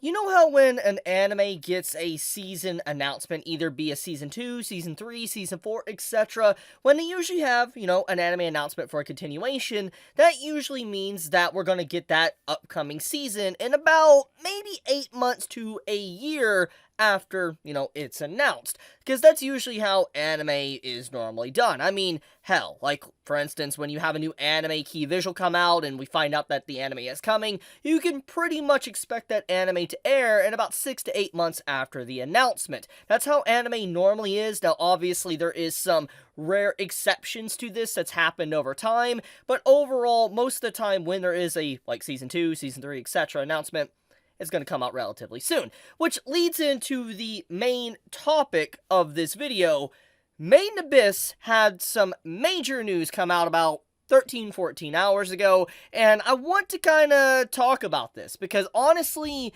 You know how when an anime gets a season announcement, either be a season 2, season 3, season 4, etc., when they usually have, an anime announcement for a continuation, that usually means that we're going to get that upcoming season in about maybe 8 months to a year after, it's announced. Because that's usually how anime is normally done. I mean, hell, like, for instance, when you have a new anime key visual come out and we find out that the anime is coming, you can pretty much expect that anime to air in about 6 to 8 months after the announcement. That's how anime normally is. Now, obviously, there is some rare exceptions to this that's happened over time, but overall, most of the time when there is a, like, season 2, season 3, etc. announcement, it's going to come out relatively soon. Which leads into the main topic of this video. Made in Abyss had some major news come out about 13, 14 hours ago, and I want to kind of talk about this, because honestly,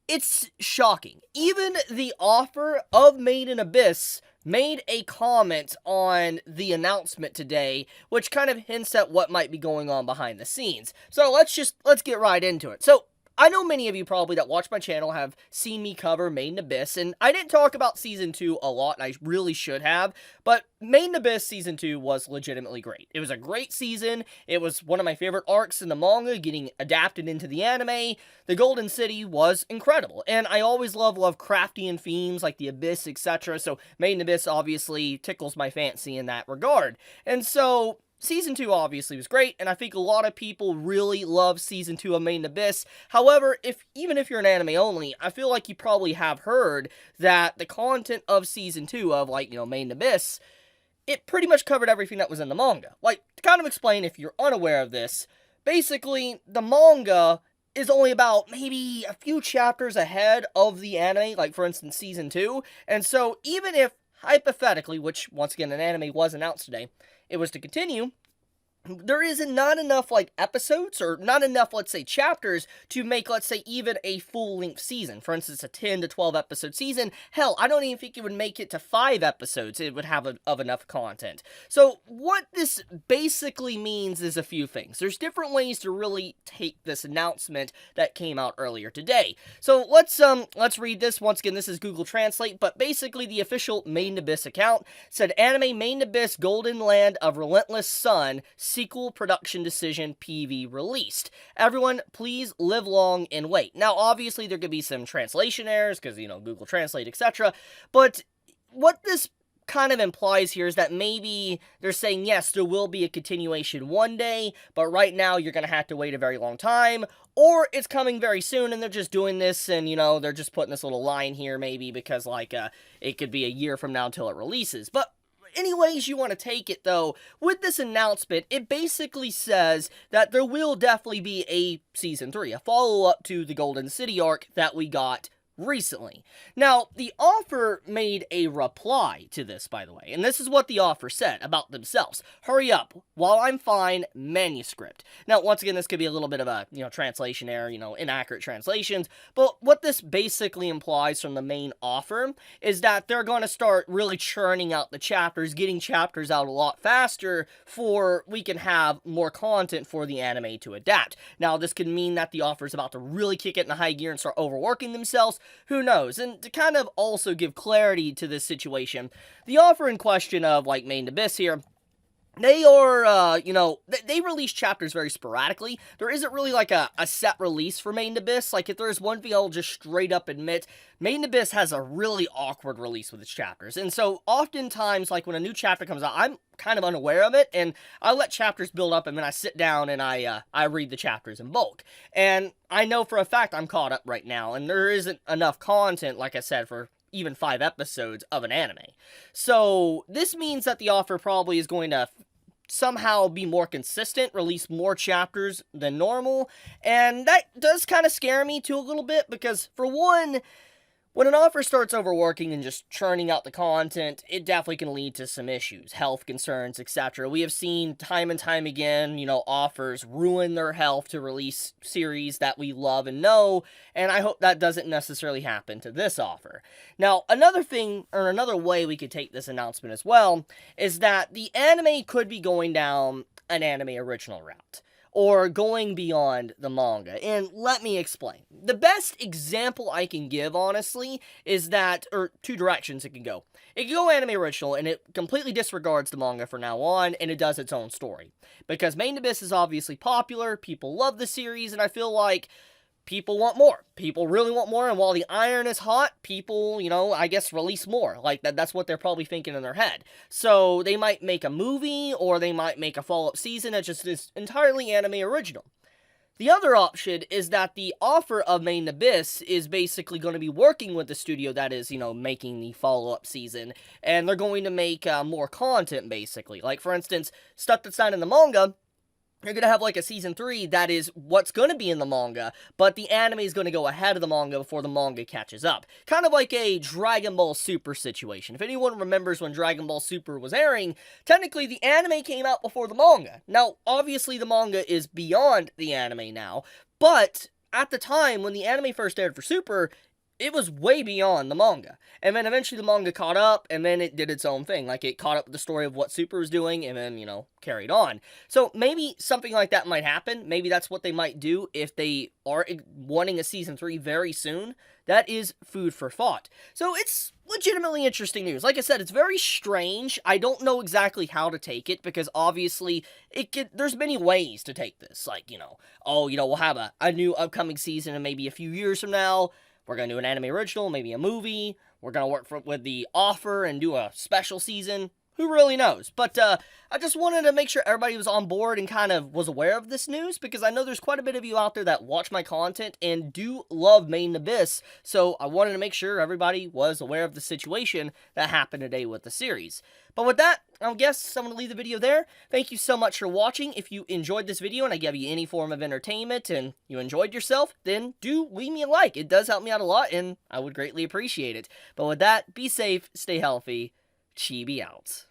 it's shocking. Even the author of Made in Abyss made a comment on the announcement today, which kind of hints at what might be going on behind the scenes. So let's get right into it. So, I know many of you probably that watch my channel have seen me cover Made in Abyss, and I didn't talk about Season 2 a lot, and I really should have, but Made in Abyss Season 2 was legitimately great. It was a great season, it was one of my favorite arcs in the manga, getting adapted into the anime. The Golden City was incredible, and I always love Lovecraftian themes like the Abyss, etc., so Made in Abyss obviously tickles my fancy in that regard. And so, Season 2 obviously was great, and I think a lot of people really love Season 2 of Made in Abyss. However, even if you're an anime only, I feel like you probably have heard that the content of Season 2 of, Made in Abyss, it pretty much covered everything that was in the manga. Like, to kind of explain if you're unaware of this, basically, the manga is only about maybe a few chapters ahead of the anime, like, for instance, Season 2, and so even if, hypothetically, which, once again, an anime was announced today, it was to continue, there isn't not enough, episodes, or not enough, let's say, chapters to make, let's say, even a full-length season. For instance, a 10 to 12 episode season. Hell, I don't even think it would make it to 5 episodes. It would have of enough content. So, what this basically means is a few things. There's different ways to really take this announcement that came out earlier today. So, let's read this. Once again, this is Google Translate, but basically the official Made in Abyss account said, Anime Made in Abyss Golden Land of Relentless Sun sequel production decision PV released. Everyone, please live long and wait. Now, obviously, there could be some translation errors, because, Google Translate, etc., but what this kind of implies here is that maybe they're saying, yes, there will be a continuation one day, but right now you're going to have to wait a very long time, or it's coming very soon and they're just doing this and, they're just putting this little line here maybe because, it could be a year from now until it releases. But any ways you want to take it, though, with this announcement, it basically says that there will definitely be a Season 3, a follow-up to the Golden City arc that we got recently. Now, the author made a reply to this, by the way, and this is what the author said about themselves. Hurry up, while I'm fine, manuscript. Now, once again, this could be a little bit of a, translation error, inaccurate translations, but what this basically implies from the main author is that they're going to start really churning out the chapters, getting chapters out a lot faster for we can have more content for the anime to adapt. Now, this could mean that the author is about to really kick it in high gear and start overworking themselves. Who knows? And to kind of also give clarity to this situation, the author in question of, Made in Abyss here, they are, they release chapters very sporadically. There isn't really, a set release for Made in Abyss. If there's one thing I'll just straight up admit, Made in Abyss has a really awkward release with its chapters. And so, oftentimes, when a new chapter comes out, I'm kind of unaware of it, and I let chapters build up, and then I sit down and I read the chapters in bulk. And I know for a fact I'm caught up right now, and there isn't enough content, like I said, for even 5 episodes of an anime. So, this means that the author probably is going to somehow be more consistent, release more chapters than normal, and that does kind of scare me too a little bit, because for one, when an author starts overworking and just churning out the content, it definitely can lead to some issues, health concerns, etc. We have seen time and time again, authors ruin their health to release series that we love and know, and I hope that doesn't necessarily happen to this author. Now, another thing, or another way we could take this announcement as well, is that the anime could be going down an anime original route. or going beyond the manga. And let me explain. The best example I can give, honestly, is that, or two directions it can go. It can go anime original, and it completely disregards the manga from now on, and it does its own story. Because Main Abyss is obviously popular, people love the series, and I feel like people want more. People really want more, and while the iron is hot, people, I guess release more. Like, that's what they're probably thinking in their head. So, they might make a movie, or they might make a follow-up season that just is entirely anime original. The other option is that the author of Main Abyss is basically going to be working with the studio that is, making the follow-up season, and they're going to make more content, basically. Like, for instance, stuff that's not in the manga, you're going to have, like, a Season 3 that is what's going to be in the manga, but the anime is going to go ahead of the manga before the manga catches up. Kind of like a Dragon Ball Super situation. If anyone remembers when Dragon Ball Super was airing, technically the anime came out before the manga. Now, obviously the manga is beyond the anime now, but at the time when the anime first aired for Super, it was way beyond the manga. And then eventually the manga caught up, and then it did its own thing. Like, it caught up with the story of what Super was doing, and then, carried on. So, maybe something like that might happen. Maybe that's what they might do if they are wanting a Season 3 very soon. That is food for thought. So, it's legitimately interesting news. Like I said, it's very strange. I don't know exactly how to take it, because obviously, there's many ways to take this. Like, we'll have a new upcoming season in maybe a few years from now. We're going to do an anime original, maybe a movie. We're going to work with the author and do a special season. Who really knows? But I just wanted to make sure everybody was on board and kind of was aware of this news, because I know there's quite a bit of you out there that watch my content and do love Main Abyss, so I wanted to make sure everybody was aware of the situation that happened today with the series. But with that, I guess I'm going to leave the video there. Thank you so much for watching. If you enjoyed this video and I gave you any form of entertainment and you enjoyed yourself, then do leave me a like. It does help me out a lot, and I would greatly appreciate it. But with that, be safe, stay healthy, Chibi out.